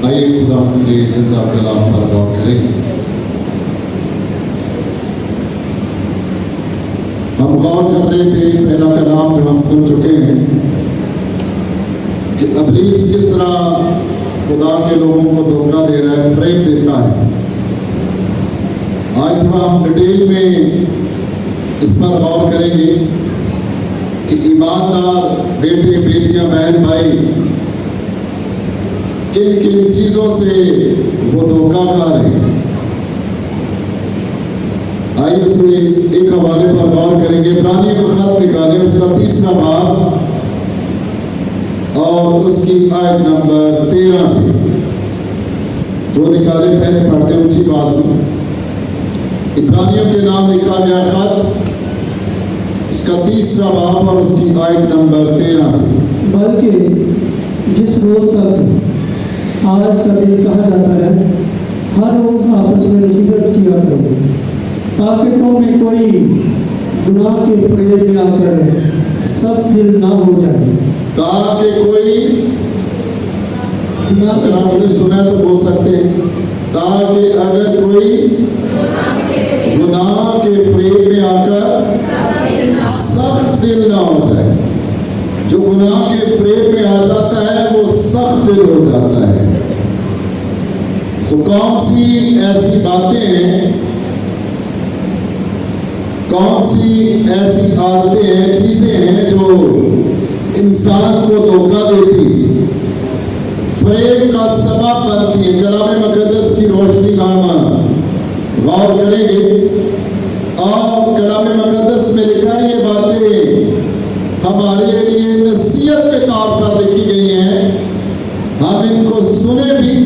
آئیے خدا کے زندہ کلام پر غور کریں گے۔ ہم غور کر رہے تھے پہلا کلام جو ہم سن چکے ہیں کہ ابلیس کس طرح خدا کے لوگوں کو دھوکہ دے رہا ہے، فریب دیتا ہے۔ آج تھوڑا ہم ڈیٹیل میں اس پر غور کریں گے کہ ایماندار بیٹے بیٹیاں بہن بھائی کن کن چیزوں سے وہ دھوکہ کھا رہے ہیں۔ آئیے اس میں ایک حوالے پر غور کریں گے۔ عبرانیوں کا خط نکالیں، اس کا 3 باب اور اس کی آیت نمبر 13 سے جو نکالے پہلے پڑھتے ہیں اونچی آواز میں۔ عبرانیوں کے نام لکھا گیا خط، اس کا 3 باب اور اس کی آیت نمبر 13 سے۔ بلکہ جس روز تک آج کا دن کہا جاتا ہے، ہر روز آپس میں نصیحت کیا کرو، تاکہ تم میں کوئی گناہ کے فریب میں آ کر سخت دل نہ ہو جائے۔ تاکہ کوئی، اگر آپ نے سنا تو بول سکتے ہیں، تاکہ اگر کوئی گناہ کے فریب میں آ کر سخت دل نہ ہو جائے۔ جو گناہ کے فریب میں آ جاتا ہے وہ سخت دل ہو جاتا ہے۔ کون سی ایسی باتیں ہیں، کون سی ایسی عادتیں ہیں، چیزیں ہیں جو انسان کو دھوکہ دیتی، فریب کا سبب بنتی ہے؟ کلام مقدس کی روشنی کا ہم غور کریں گے اور کلام مقدس میں لکھا یہ باتیں ہمارے لیے نصیحت کے طور پر لکھی گئی ہیں۔ ہم ان کو سنیں بھی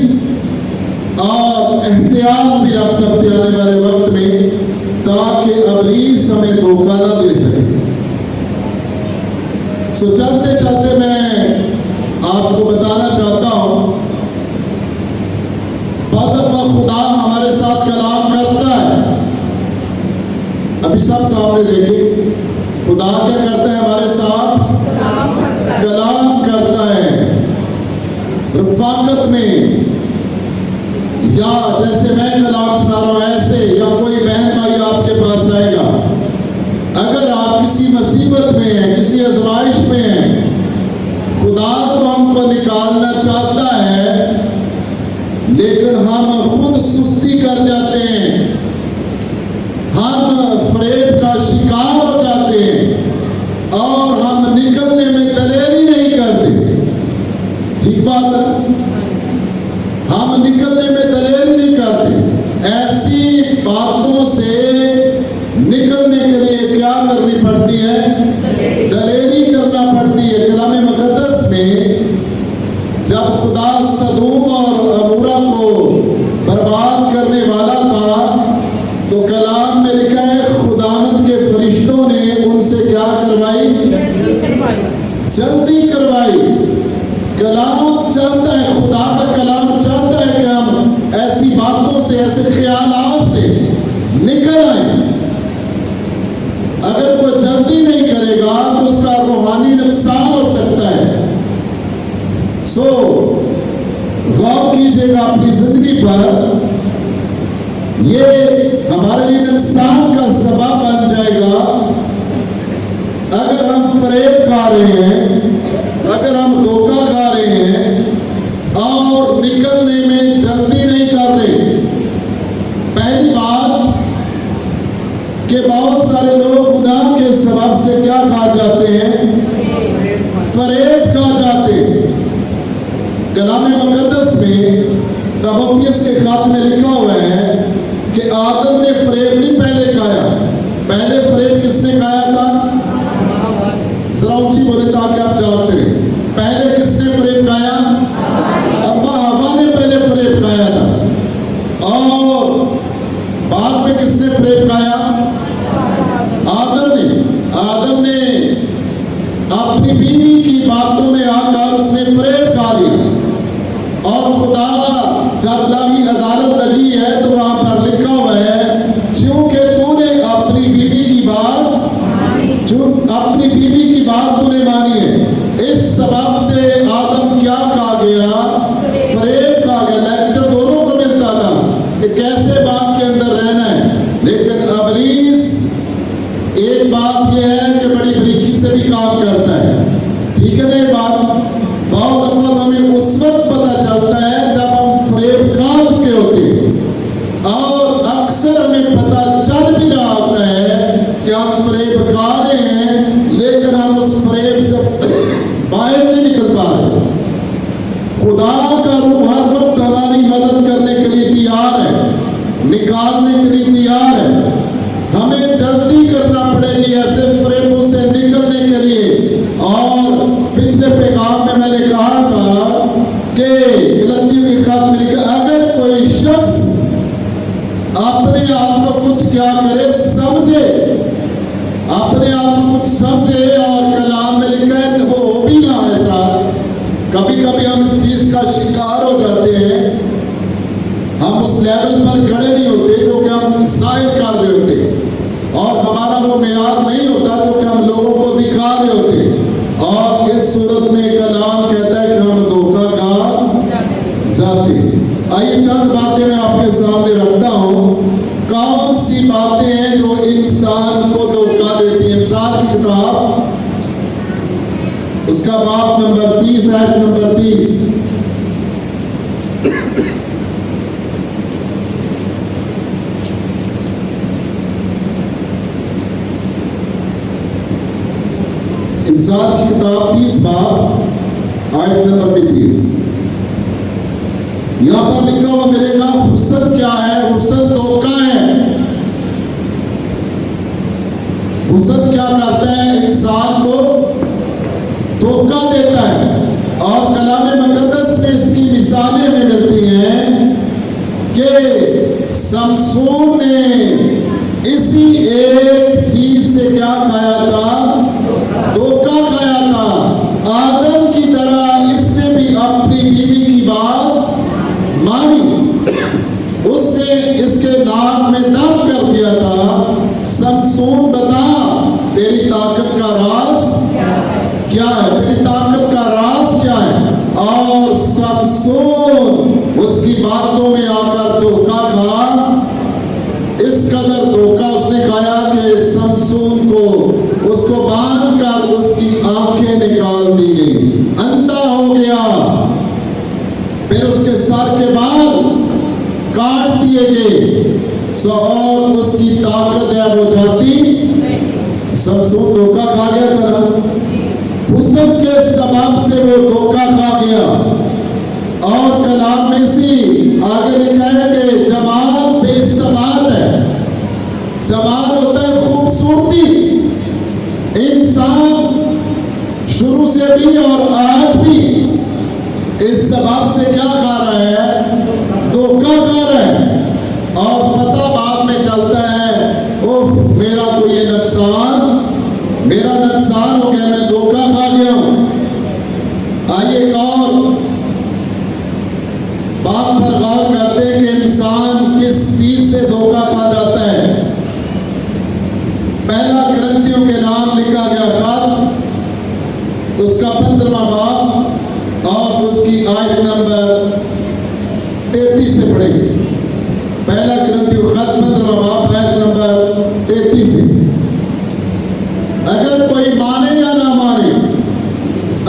اور احتیاط بھی رکھ سکتے ہیں آنے والے وقت میں، تاکہ ابلیس ہمیں دھوکہ نہ دے سکے۔ چلتے چلتے میں آپ کو بتانا چاہتا ہوں، بہت دفعہ خدا ہمارے ساتھ کلام کرتا ہے۔ ابھی سب سامنے دیکھیں، خدا کیا کرتا ہے؟ ہمارے ساتھ کلام کرتا ہے رفاقت میں، یا جیسے میں کلام سنا رہا ہوں ایسے، یا کوئی بہن بھائی آپ کے پاس آئے گا۔ اگر آپ کسی مصیبت میں ہیں، کسی آزمائش میں ہیں، خدا تو ہم کو نکالنا چاہتا ہے، لیکن ہم خود سستی کر جاتے ہیں، ہم فریب کا شکار ہو جاتے ہیں اور ہم نکلنے میں دلیری نہیں کرتے۔ ٹھیک بات ہے؟ ہم نکلنے میں دلیری نہیں کرتے۔ ایسی باتوں سے نکلنے کے لیے کیا کرنی پڑتی ہے؟ دلیری کرنا پڑتی ہے۔ کلام مقدس میں جب خدا سدوم اور عمورہ کو برباد کرنے والا تھا تو کلام میں لکھا ہے خداوند کے فرشتوں نے ان سے کیا کروائی؟ جلدی کروائی۔ کلام چلتا ہے، خدا کا کلام چلتا ہے کہ ہم ایسی باتوں سے، ایسے خیالات سے نکل آئیں۔ اگر کوئی جلدی نہیں کرے گا تو اس کا روحانی نقصان ہو سکتا ہے۔ غور کیجئے گا اپنی زندگی پر، یہ ہمارے لیے نقصان کا سبب بن جائے گا اگر ہم فریب کھا رہے ہیں، اگر ہم دھوکہ کھا رہے ہیں اور نکلنے میں جلدی نہیں کر رہے۔ پہلی بات کہ بہت سارے لوگ گناہ کے سبب سے کیا کھا جاتے ہیں؟ فریب کھا جاتے ہیں۔ کلام مقدس میں تموتھیوس کے خط میں لکھا ہوا ہے کہ آدم نے فریب نہیں پہلے کھایا۔ پہلے فریب کس نے کھایا تھا؟ ذرا اونچی بولے تاکہ آپ جواب کریں۔ پہلے کس نے فریب کھایا؟ ابا ہوا نے پہلے فریب کھایا تھا۔ اور بعد میں کس نے فریب کھایا؟ آدم نے۔ آدم نے اپنی بیوی کی باتوں میں آ کر اس نے فریب کھا لیا، اور خدا جب الہی عدالت لگی ہے تو وہاں پر لکھا ہوا ہے چونکہ تو نے اپنی بیوی کی بات تو نے مانی ہے، اس سبب سے آدم کیا کھا گیا؟ فریب کھا گیا۔ का रूह हर वक्त हमारी मदद करने के लिए तैयार है, निकालने के लिए तैयार है। हमें जल्दी करना पड़ेगी ऐसे फ्रेमों से निकलने के लिए। और पिछले पैगाम में मैंने कहा था कि गलतियों के खत में लिखा, अगर कोई शख्स अपने आप को कुछ क्या करे, समझे, अपने आप को कुछ समझे, और कलाम में लिखा है वो भी ना ऐसा। कभी कभी हम इस चीज का शिकार हो जाते हैं, हम उस लेवल पर खड़े नहीं होते जो कि हम जाहिर कर रहे होते, और हमारा वो मेयार नहीं होता जो कि हम लोगों को दिखा रहे होते। और इस सूरत में कलाम कहता है कि हम धोखा खा जाते। आइए चंद बातें मैं आपके सामने रखता हूँ। कौन सी बातें हैं जो इंसान को धोखा देती हैं? मिसाल की किताब उसका बाब नंबर 30 आयत नंबर 30। इंसान की किताब 30 बाब आयत नंबर 30। यहां पर लिखा हुआ मिलेगा, हुस्न क्या है? हुस्न धोखा है। हुस्न क्या करता है? इंसान को धोखा देता है। और कलाम मुकद्दस में इसकी मिसालें हमें मिलती हैं कि शमसून ने इसी एक चीज से क्या खाया था? धोखा खाया था। आदम की तरह इसने भी अपनी बीवी की बात मानी, उसने इसके नाक में दम कर दिया था। शमसून बता, तेरी ताकत का राज क्या है? तेरी ताकत का राज क्या है? और शमसून उसकी बातों में आकर धोखा खा। इस कदर धोखा उसने खाया कि शमसून को उसको बांध कर उसकी आंखें निकाल दी गई, अंधा हो गया। फिर उसके सर के बाल काट दिए गए। और उसकी ताकत है वो जाती। शमसून धोखा खा गया था ना, हुस्न के सबब से वो धोखा खा गया। और कलाम में सी आगे लिखा है कि जमाल बेसमाल है। जमाल होता है खूबसूरती। इंसान शुरू से भी और आज भी इस सबब से क्या खा रहा है? धोखा खा रहा है। और पता बाद में चलता है, उफ मेरा तो ये मेरा नुकसान हो गया, मैं धोखा खा गया हूं। आइए एक और बात पर गौर करते हैं कि इंसान किस चीज से धोखा खा जाता है। पहला ग्रंथियों के नाम लिखा गया खत, उसका 15वां बाब और उसकी आयत नंबर 33 से पढ़ेंगे। पहला ग्रंथियों खत 15वां बाब आयत नंबर 33 से। अगर कोई माने या ना माने,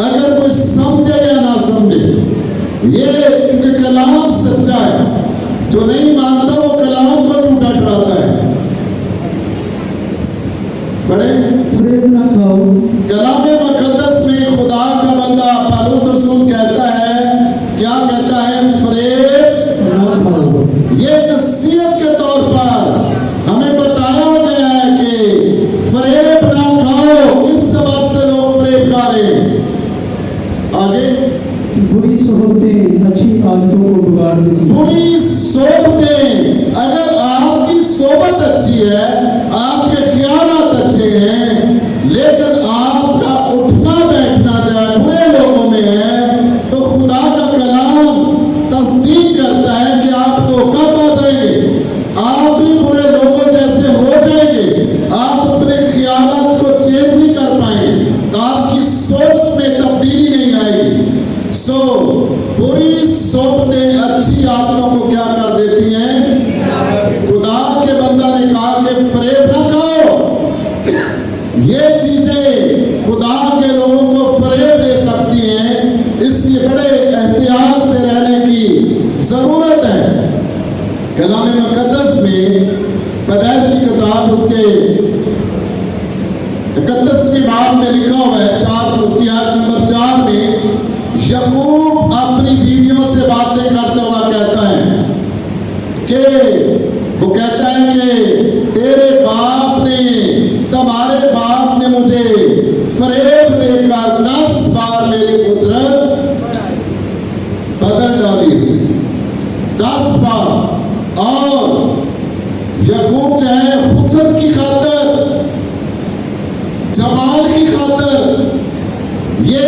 अगर कोई समझे या ना समझे, ये क्योंकि कलाम सच्चा है। जो नहीं मानता वो कलाम को झूठा ठहराता है। बड़े फ्रेब ना खाओ। कलाम मुकद्दस में खुदा का बंदा पौलुस रसूल कहता है, क्या कहता है? फ्रेब ना खाओ। ये नसीहत के तौर पर हमें बताया गया है कि फ्रेब ना खाओ। इस सबब से लोग फ्रेब खा रहे हैं। आगे, बुरी सोहबतें अच्छी आदतों को बिगाड़ देती हैं। बुरी सोबतें, अगर आपकी सोबत अच्छी है, आपके ख्यालात अच्छे हैं, लेकिन आपका उठना बैठना जाए बुरे लोगों में है, तो खुदा का कलाम तस्दीक करता है कि आप धोखा पा जाएंगे, आप भी बुरे लोगों जैसे हो जाएंगे, आप अपने ख्यालात को चेंज नहीं कर पाएंगे, तो आपकी सोच में तब्दीली नहीं आएगी। सो बुरी सोबतें अच्छी आदतों को क्या कर देती हैं? खुदा के बंदा ने कहा कि फ्रेब ना खाओ। ये चीजें खुदा के लोगों को फरेब दे सकती हैं, इसलिए बड़े एहतियात से रहने की जरूरत है। कलाम मुकद्दस में पैदाइश की किताब उसके 31वें बाब में लिखा हुआ है, 4 उसकी आयत नंबर 4 में, याकूब अपनी बीवी बीवियों से बातें करते हुआ कहता है कि वो कहता है कि तेरे बाप ने, तुम्हारे बाप ने मुझे फरेब देकर 10 बार मेरी उजरत बदल डाली, 10 बार। और याकूब जो है हुस्न की खातिर, जमाल की खातिर ये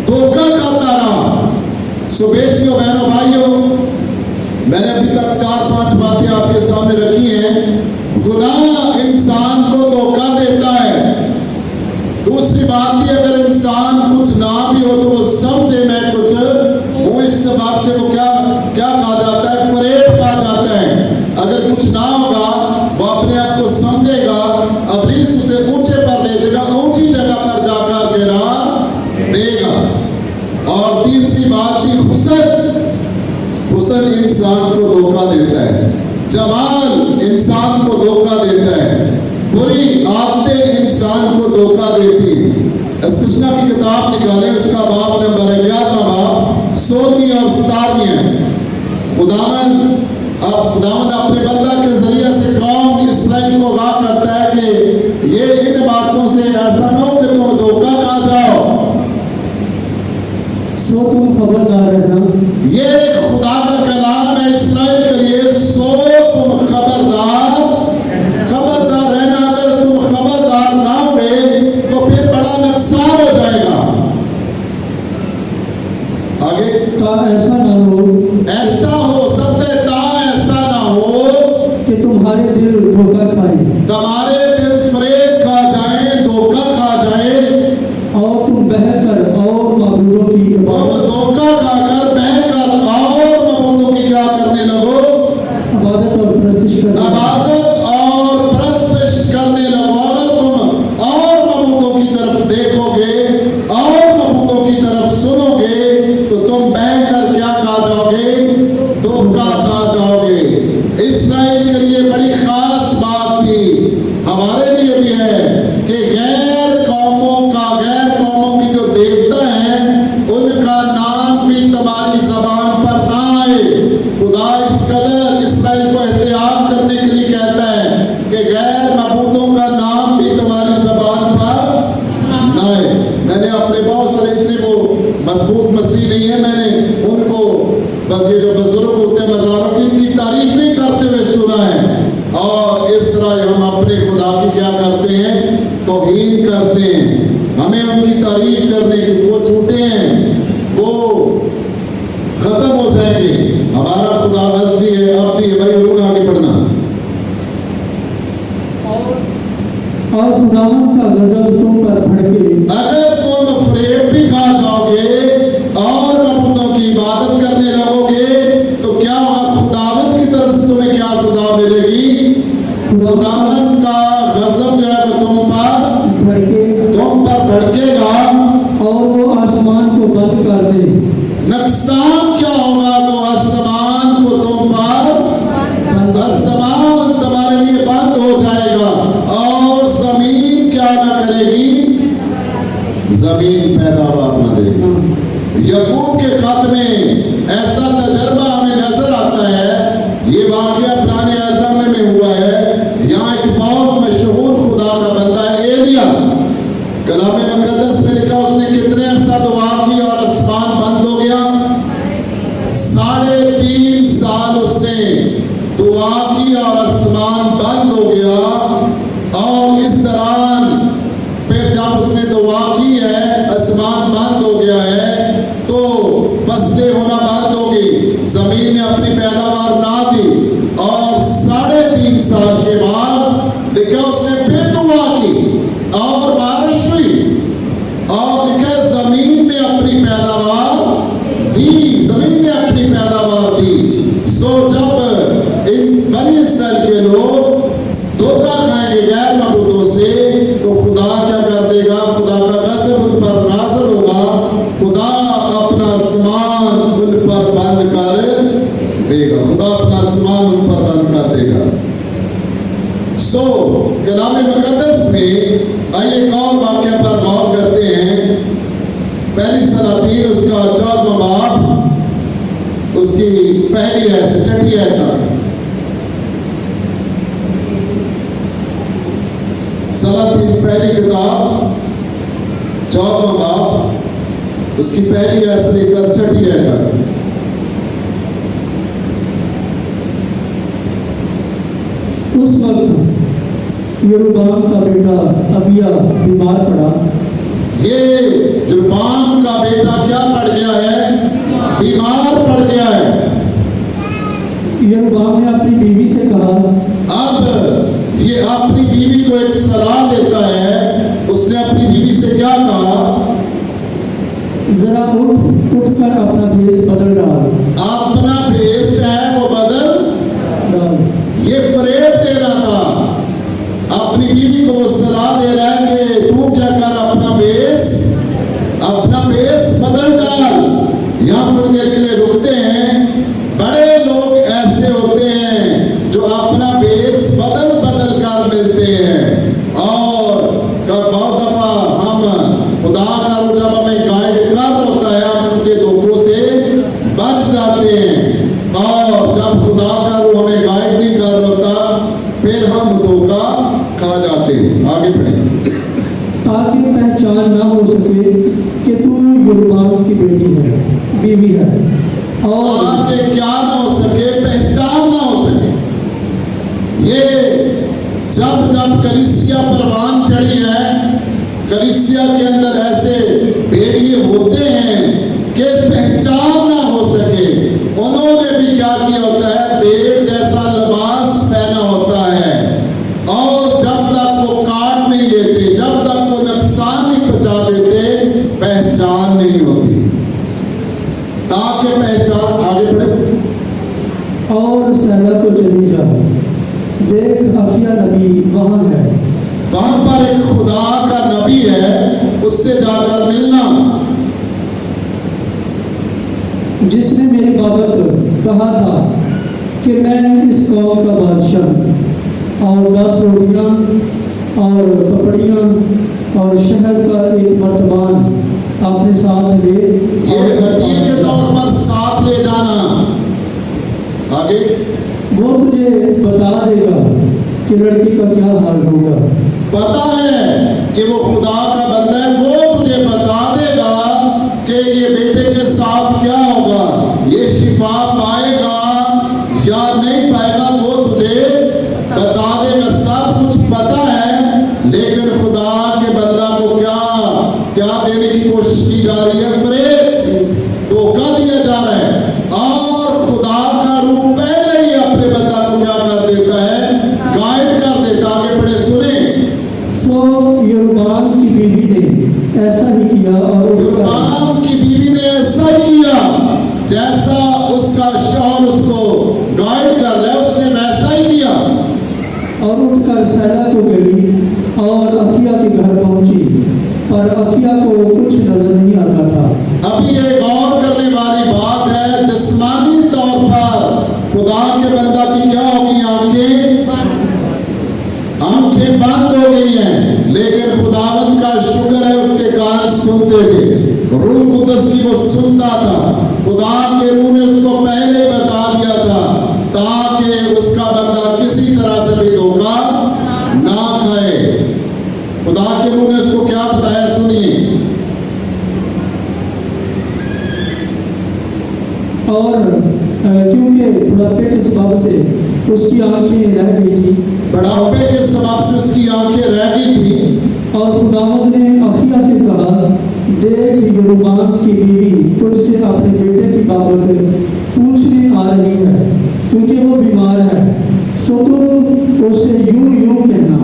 धोखा खाता रहा। सो बेटियों, बहनों, भाइयों, मैंने अभी तक 4-5 बातें आपके सामने रखी हैं। गुनाह इंसान को धोखा देता है। दूसरी बात ये, अगर इंसान कुछ ना भी हो तो वो समझे मैं कुछ वो, इस बात से वो क्या कहा जाता है, फरेब कहा जाता है। अगर कुछ ना होगा वो अपने आप को समझेगा, इब्लीस उसे ऊंचे पर ले जाएगा, ऊंची जगह पर जाकर गिरा देगा। और तीसरी बात थी हुस्न इंसान को धोखा देता है, जमाल इंसान को धोखा देता है, बुरी आदतें इंसान को धोखा देती है। इस्तिस्ना की किताब निकालें, उसका बाब नंबर 11वां बाब 16वीं और 17वीं है। खुदावंद अपने बंदा के जरिए से कौम इसराइल को वाह करता है कि ये इन बातों से ऐसा न हो कि तुम धोखा खा जाओ। सो तुम खबरदार रहना, ये खुदा का कलाम है इसराइल के लिए। सो तुम खबरदार रहना। अगर तुम खबरदार ना हुए तो फिर बड़ा नुकसान हो जाएगा। आगे, ऐसा ना हो, ऐसा हो सकता है ऐसा ना हो कि तुम्हारे दिल धोखा खाए, तुम्हारे दिल फरेब खा जाए, धोखा खा जाए, और तुम बहकर और माबूदों की धोखा खाकर बहकर और माबूदों की क्या करने लगो, इबादत और परस्तिश करने लगो। अगर तुम और माबूदों की तरफ देखोगे और माबूदों की तरफ सुनोगे तो तुम बहकर क्या खा जाओगे, धोखा खा जाओगे। इस्राएल के लिए बड़ी खास बात थी, हमारे लिए भी है कि गैर कौमों की जो देवता हैं उनका नाम भी तुम्हारी जबान पर ना आए। खुदा इस कदर इस्राएल को एहतियात करने के लिए कहता है कि गैर माबूदों का नाम भी तुम्हारी जबान पर ना आए। मैंने अपने बहुत सारे इतने वो मजबूत मसीह नहीं है, मैंने उनको बल्कि जो बुजुर्ग होते हैं मज़ारों की, इनकी तारीफ भी करते हुए सुना है। और इस तरह हम अपने खुदा की क्या करते हैं, तौहीन करते हैं। हमें उनकी तारीफ करने की, वो झूठे हैं वो खत्म हो जाएंगे। हमारा खुदा असली है, अब्दी है। भाई लोग आगे बढ़ना। और खुदावंद का गजब तुम पर भड़के, अगर तुम फरेब भी खा जाओगे और माबूदों की इबादत करने लगोगे तो क्या होगा, खुदावंद की तरफ से तुम्हें क्या सजा मिलेगी। खुदावंद का गजब जो है वो तुम पर भड़केगा और वो आसमान को बंद कर दे। नुकसान क्या होगा, तो आसमान को तुम पर, आसमान तुम्हारे लिए बंद हो जाएगा और जमीन क्या ना करेगी, जमीन पैदावार ना देगी। याकूब के खत में ऐसा तजर्बा हमें नजर आता है। ये वाकया पुराने अहद में हुआ है। यहाँ एक बहुत मशहूर खुदा का बंदा है एलिया। कलाम मुकद्दस में लिखा उसने कितने अरसा दुआ की और आसमान बंद हो गया। 3.5 साल उसने दुआ की और आसमान बंद हो गया। और इस दौरान फिर जब उसने दुआ की है, आसमान बंद हो गया है, तो फसलें होना बंद हो गई, जमीन ने अपनी पैदावार ना दी। और 3.5 साल के बाद लिखा उसने फिर दुआ की और बारिश हुई, और लिखा जमीन ने अपनी पैदावार दी, जमीन ने अपनी पैदावार दी। सो जब इन बनी इस्राएल के लोग धोखा खाएंगे गैर माबूदों से, اس کی پہلی ایسے چھٹی ہے تھا سلاطین پہلی کتاب 14واں باب اس کی پہلی ایسے لے کر چھٹی ہے تھا اس وقت یروبام کا بیٹا ابیا بیمار پڑا. یہ یروبام کا بیٹا کیا پڑ گیا ہے؟ بیمار پڑ گیا ہے. یروبام نے اپنی بیوی سے کہا. اب یہ اپنی بیوی کو ایک صلاح دیتا ہے. اس نے اپنی بیوی سے کیا کہا؟ ذرا اٹھ کر اپنا بھیس بدل ڈال. اپنا بھیس جو ہے وہ بدل ڈال. یہ فریب دے رہا تھا. اپنی بیوی کو وہ صلاح دے رہا ہے کہ تو کیا کر اپنا بیس بدل ڈال. یہاں پر دیر کے لیے رکتے ہیں. بڑے لوگ ایسے ہوتے ہیں جو اپنا بیس بدل کر ملتے ہیں اور بہت دفعہ ہم خدا کا روح جب ہمیں گائیڈ کر ہوتا ہے ہم ان کے دھوکوں سے بچ جاتے ہیں اور جب خدا کا روح ہمیں گائیڈ نہیں کر ہوتا پھر ہم دھوکا کھا جاتے ہیں. آگے بڑھیں. تاکہ پہچان نہ ہو سکے کہ تو یروبام کی بیٹی ہے بیوی ہے اور تاکہ کیا نہ ہو سکے پہچان نہ ہو سکے. یہ جب کلیسیا پروان چڑھی ہے کلیسیا کے اندر ایسے بھیڑیے ہوتے ہیں کہ پہچان نہ ہو سکے. انہوں نے بھی کیا کیا ہوتا ہے؟ بھیڑ جیسا لباس پہنا ہوتا ہے اور جب تک وہ کاٹ نہیں لیتے جب تک وہ نقصان نہیں پہنچا دیتے پہچان نہیں ہوتی. تاکہ پہچان. آگے بڑھے. اور سہلا کو چلی جا. دیکھ اخیا نبی وہاں ہے. وہاں پر ایک خدا کا نبی ہے. اس سے جا کر ملنا. جس نے میری بابت کہا تھا کہ میں اس قوم کا بادشاہ اور 10 روٹیاں اور کپڑیاں اور شہد کا ایک مرتبان اپنے ساتھ لے. یہ ہدیے کے طور پر ساتھ لے جانا. آگے. وہ تجھے بتا دے گا کہ لڑکی کا کیا حال ہوگا. پتا ہے کہ وہ خدا کا بندہ ہے. وہ تجھے بتا دے گا کہ یہ بیٹے کے ساتھ کیا ہوگا. یہ شفا پائے گا یا نہیں پائے گا وہ تجھے بتا دے گا. سب کچھ پتا ہے لیکن خدا کے بندہ کو کیا دینے کی کوشش کی جا رہی ہے؟ فریب. دھوکہ دیا جا رہا ہے اور خدا کا روح پہلے ہی اپنے بندہ کو کیا کر دیتا ہے؟ گائیڈ کر دیتا. آگے بڑھے سنیں. سو یروبام کی بیوی نے ایسا ہی کیا اور یروبام کی بیوی نے ایسا ہی کیا جیسا اس کا شوہر اس کو گائیڈ کر رہا ہے. اس نے ویسا ہی کیا اور اٹھ کر سہلا کو گئی اور اخیا کے گھر پہنچی پر اخیا کو کچھ نظر نہیں آتا تھا. ابھی یہ غور کرنے والی بات ہے. جسمانی طور پر خدا کے بندہ کی کیا ہوگی؟ آنکھیں بند ہو گئی ہیں لیکن خداوند کا شکر ہے اس کے کان سنتے تھے. روح القدس کی وہ سنتا تھا. خدا کے روح نے اس کو پہلے بتا دیا تھا تاکہ اس کا بندہ کسی طرح سے بھی دھوکہ نہ کھائے. خدا کے روح نے اس کو کیا بتایا سنیے. اور کیونکہ بڑھاپے کے سبب سے اس کی آنکھیں رہ گئی تھی. بڑھاپے کے سبب سے اس کی آنکھیں رہ گئی تھی. اور خداوند نے اخیا سے کہا دیکھ یروبام کی بیوی تجھ سے اپنے بیٹے کی بابت پوچھنے آ رہی ہے کیونکہ وہ بیمار ہے. سو تو اس سے یوں کہنا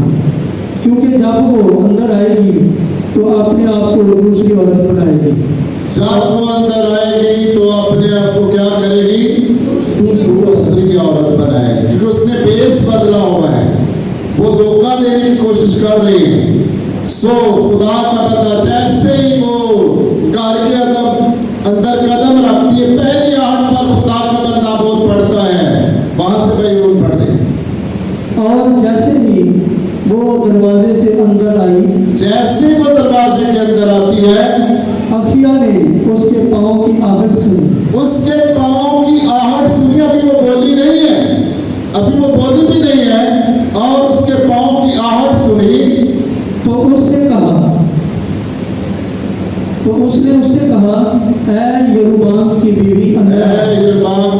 کیونکہ جب وہ اندر آئے گی تو اپنے آپ کو دوسری عورت بنائے گی. جب وہ اندر آئے گی تو اپنے آپ کو کیا کرے گی؟ دوسری عورت بنائے گی کیونکہ اس نے بیس بدلا ہوا ہے. وہ دھوکہ دینے کی کوشش کر رہی ہے. سو خدا کا بندہ جیسے ہی وہ گھر کے اندر قدم رکھتی ہے پہلی آٹھ پر خدا کا بندہ بہت پڑھتا ہے. وہاں سے کئی روز پڑھ دیں. اور جیسے ہی وہ دروازے سے اندر آئی جیسے وہ دروازے کے اندر آتی ہے اخیا نے اس کے پاؤں کی آہٹ سنی. اس کے پاؤں کی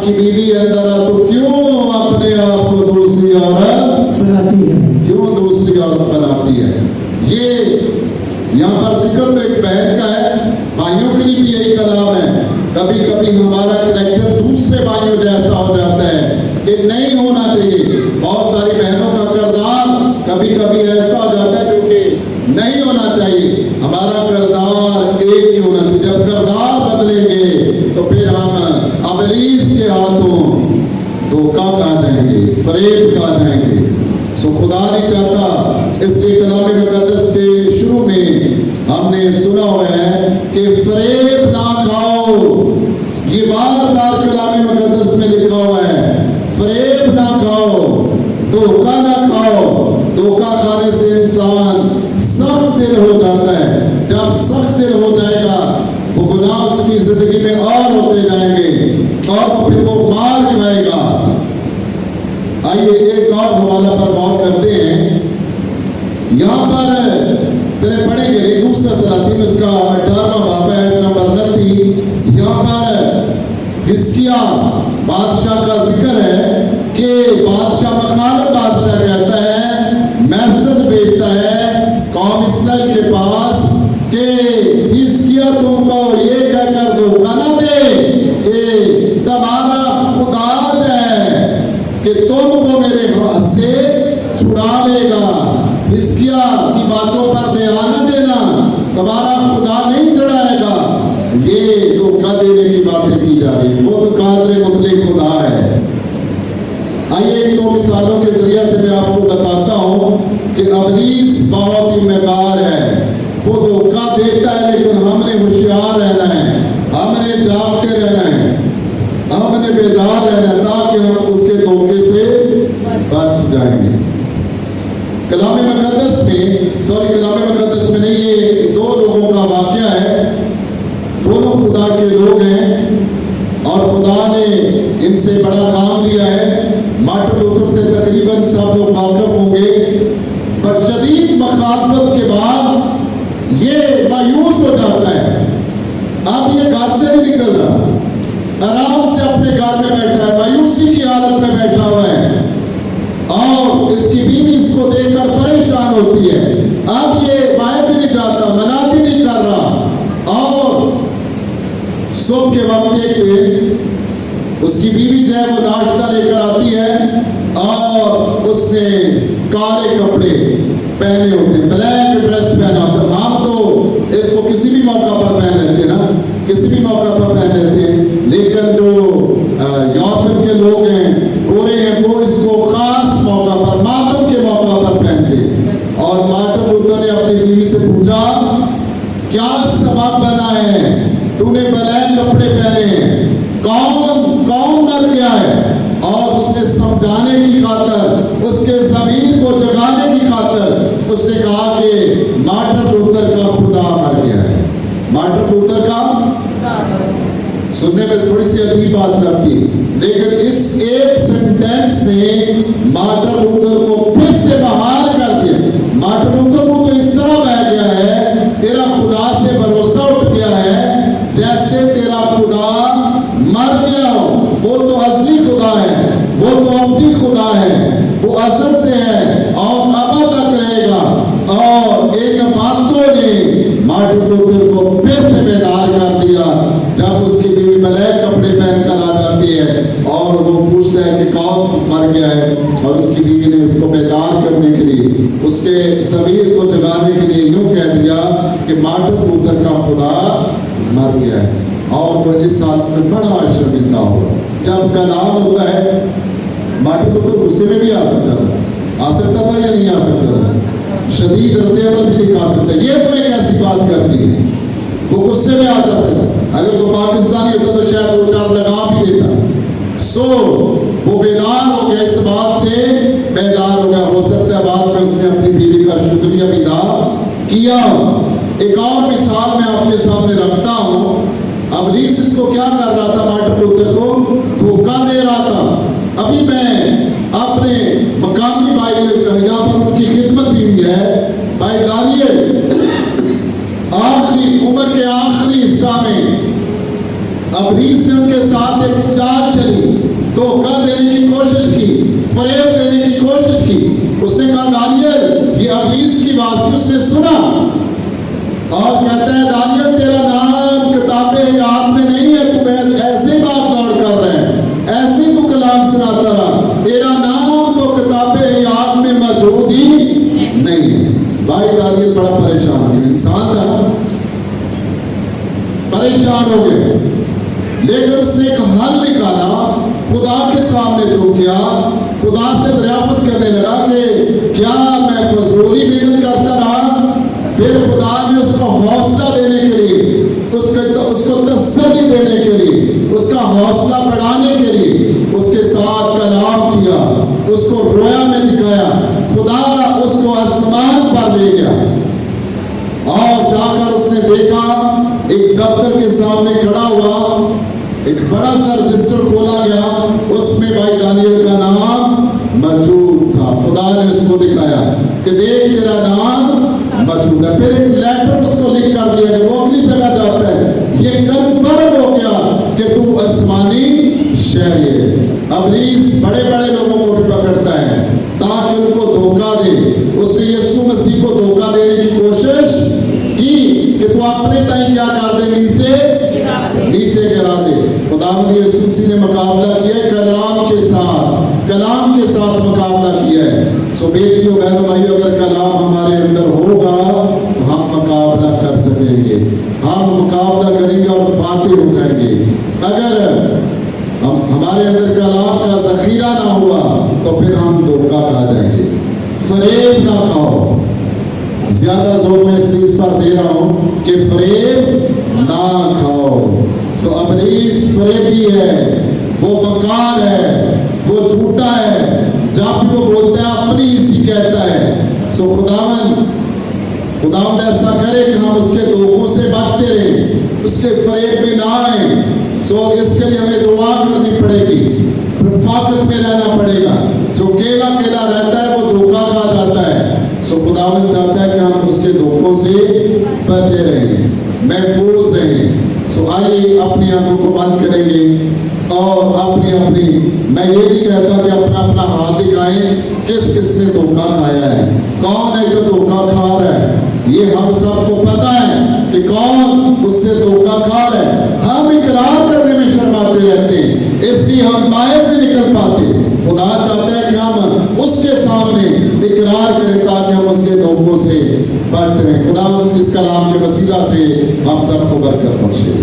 की बीवी अंदर आ तो क्यों अपने आप को दूसरी औरत बनाती है। क्यों दूसरी औरत बनाती है? ये यहाँ पर जिक्र तो एक बहन का है, भाइयों के लिए भी यही कलाम है। कभी कभी हमारा करैक्टर दूसरे भाइयों जैसा हो जाता है कि नहीं होना चाहिए। बहुत सारी बहनों का किरदार कभी कभी ऐसा हो जाता है जो कि नहीं होना चाहिए। हमारा किरदार एक ही होना चाहिए। जब किरदार बदलेंगे तो फिर हम अबलीस के हाथों धोखा खा जाएंगे, फरेब खा जाएंगे। सो खुदा नहीं चाहता। इसलिए कलाम मुकद्दस के शुरू में हमने सुना हुआ है कि फरेब ना खाओ। ये बार बार कलाम मुकद्दस में लिखा हुआ है, फरेब ना खाओ, धोखा ना खाओ। धोखा खाने से इंसान सख्त दिल हो जाता है। जब सख्त दिल हो जाएगा वो गुनाह उसकी जिंदगी में और होते जाएंगे और फिर वो मार खाएगा। आइए एक और हवाला पर गौर करते हैं। यहाँ पर चले पढ़ेंगे एक दूसरा सलातीन उसका 18वां बाब है नंबर 29। यहाँ पर हिजकिय्याह बादशाह का जिक्र है कि बादशाह मखालफ बादशाह कहता है, मैसेज भेजता है कौम इस्राएल के पास कि हिजकिय्याह तुमको ये कहकर धोखा ना दे कि तुम्हारा खुदा है कि तुमको मेरे हाथ से छुड़ा लेगा। हिजकिय्याह की बातों पर ध्यान न देना, तुम्हारा खुदा नहीं चढ़ाएगा। ये धोखा देने की बातें की जा रही है। वो तो कादर मुतलक खुदा है। आइए एक दो मिसालों के जरिए से मैं आपको बताता हूँ कि अबलीस बहुत ही बेकार है। वो धोखा देता है लेकिन हमने होशियार रहना है, हमने जागते रहना है, हमने बेदार रहना है ताकि हम उसके धोखे से बच जाएंगे। कलाम मुकद्दस में नहीं, ये दो लोगों का वाकया है। दोनों खुदा के लोग हैं और खुदा ने इनसे बड़ा काम लिया है। मार्टिन लूथर से तकरीबन सब लोग वाकिफ होंगे। पर शदीद मुखालफत के बाद ये मायूस हो जाता है। अब ये घर से नहीं निकल रहा, आराम से अपने घर में बैठा है, मायूसी की हालत में बैठा हुआ है और इसकी बीवी इसको देखकर परेशान होती है। अब ये बाहर भी नहीं जाता, मनाती नहीं कर रहा। और सुबह के वक्त एक उसकी बीवी जो है वो नाश्ता लेकर आती है और उसने काले कपड़े पहने होते, ब्लैक ड्रेस पहना होता। हम तो इसको किसी भी मौका पर पहन लेते ना, किसी भी मौका पर पहन लेते हैं, लेकिन जो यूरोप के लोग हैं, गोरे हैं, वो इसको खास मौका पर, मातम के मौका पर पहनते हैं। और मार्टिन लूथर ने अपनी बीवी से पूछा, क्या सबब बना है तूने ब्लैक कपड़े पहने हैं? कौन मर गया है? और उसने समझाने की खातर, उसके ज़मीर को जगाने की खातर उसने कहा कि मार्टिन लूथर का खुदा मर गया है। मार्टिन लूथर का सुनने में थोड़ी सी अजीब बात लगती है, लेकिन इस एक सेंटेंस ने मार्टिन लूथर को फिर से बहाल कर दिया। मार्टिन लूथर को तो इस तरह बह गया है, तेरा खुदा से भरोसा उठ गया है जैसे तेरा खुदा मर गया हो। वो तो असली खुदा है, वो तो अब्दी खुदा है, वो असल से है और अब तक रहेगा। और इन बातों ने मार्टिन लूथर को फिर से बेदार कर दिया। जब उसकी बीवी ब्लैक कपड़े पहनकर आ जाती है और वो पूछता है कि कौन मर गया है, और उसकी बीवी ने उसको बेदार करने के लिए, उसके ज़मीर को जगाने के लिए यूँ कह दिया कि मार्टिन लूथर का खुदा मर गया है। और वो इस साथ में बड़ा शर्मिंदा हुआ। जब कलाम होता है, मार्टिन लूथर गुस्से में भी आ सकता था या नहीं आ सकता था, शदीद रद्द-ए-अमल भी दिखा सकता है। ये तो एक ऐसी बात करती है, वो गुस्से में आ जाता था। अगर वो पाकिस्तानी होता तो शायद वो चार लगा भी देता। सो वो बेदार हो गया, इस बात से बेदार हो गया। हो सकता है बाद में उसने अपनी बीवी का शुक्रिया भी अदा किया। एक और मिसाल मैं आपके सामने रखता हूँ। अबलीस इसको क्या कर रहा था? मार्टिन लूथर को धोखा दे रहा था। अभी मैं अपने मकामी भाई यहाँ पर उनकी खिदमत भी हुई है, भाई दानियल आखिरी उम्र के आखिरी हिस्सा में अबलीस ने उनके साथ एक चाल चली धोखा देने की कोशिश की, फरेब देने की कोशिश की। उसने कहा दानियल ये इब्लीस की बात थी, उसने सुना और कहता है दानियल तेरा नाम किताबे याद में नहीं है, तू ऐसे ही बात दौड़ कर रहे हैं, ऐसे ही तू कलाम सुनाता रहा, तेरा नाम तो किताबे याद में मौजूद ही नहीं है। भाई दानियल बड़ा परेशान हो गया, इंसान था परेशान हो गया, लेकिन उसने एक हल निकाला, खुदा के सामने झुक गया, खुदा से दरियाफ्त करने लगा कि क्या मैं फजूली मेहनत करता रहा। फिर खुदा ने उसको हौसला देने के लिए, उसको तसल्ली देने के लिए, उसका हौसला बढ़ाने के लिए उसके साथ कलाम किया, उसको रोया में दिखाया। खुदा उसको आसमान पर ले गया और जाकर उसने देखा एक दफ्तर के सामने खड़ा हुआ, एक बड़ा सा रजिस्टर खोला गया, उसमें भाई दानियल का नाम मौजूद था। खुदा ने उसको दिखाया कि देख तेरा नाम मौजूद है। फिर एक लेटर उसको लिख कर दिया कि वो अगली जगह जाता है, ये कन्फर्म हो गया कि तू आसमानी शहरी है। इब्लीस बड़े बड़े लोगों को भी पकड़ता है ताकि उनको धोखा दे। उसने यीशु मसीह को धोखा देने की कोशिश की कि तू अपने ताई क्या कर दे, नीचे गिरा दे। खुदावंद यीशु मसीह ने मुकाबला किया कलाम के साथ मुकाबला किया है। सो बेटियों बहनों भाइयों, अगर कलाम हमारे अंदर होगा तो हम मुकाबला कर सकेंगे, हम मुकाबला करेंगे और फातेह उठाएंगे। अगर हमारे अंदर कलाम का जखीरा ना हुआ तो फिर हम धोखा खा जाएंगे। फरेब ना खाओ, ज्यादा जोर में इस चीज पर दे रहा हूं कि फरेब ना खाओ। सो इब्लीस फरेबी है, वो मकार है, वो झूठा है, जब वो बोलता है अपनी इसी कहता है। सो खुदावंद ऐसा करे कि हम उसके धोखों से बचते रहें, उसके फरेब में ना आए। सो इसके लिए हमें दुआ करनी पड़ेगी, रफाकत में रहना पड़ेगा। जो केला केला रहता है वो धोखा खा जाता है। सो खुदावंद चाहता है कि हम उसके धोखों से बचे रहें, महफूज रहें। सो आइए अपनी आंखों को बंद करेंगे और अपनी मैं ये नहीं कहता कि अपना अपना हाथ दिखाएं किसने धोखा खाया है, कौन है जो धोखा खा रहा है। ये हम सबको पता है कि कौन उससे धोखा खा रहा है। हम इकरार करने में शर्माते रहते हैं, इसलिए हम बाहर नहीं निकल पाते। खुदा चाहता है कि हम उसके सामने इकरार करें ताकि हम उसके धोखों से बचते रहें। खुदा इस कलाम के वसीला से हम सबको बरकत बख्शे।